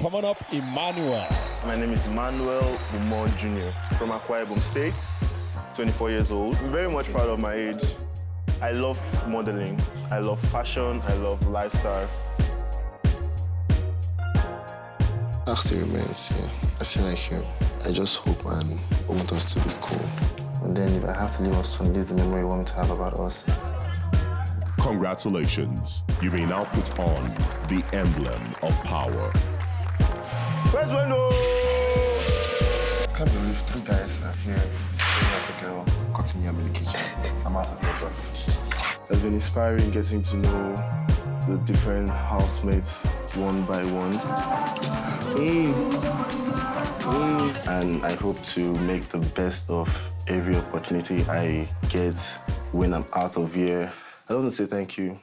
Coming up, Emmanuel. My name is Emmanuel Jr. from Akwa Ibom State, 24 years old. I'm very much proud of my age. I love modeling. I love fashion. I love lifestyle. Actually remains here. I feel like you. I just hope and want us to be cool. And then if I have to leave us some, leave the memory you want me to have about us. Congratulations. You may now put on the emblem of power. Where's Wendo? I can't believe 3 guys are here. That's a girl cutting me up in the kitchen. I'm out of your breath. It's been inspiring getting to know the different housemates one by one. And I hope to make the best of every opportunity I get when I'm out of here. I want to say thank you.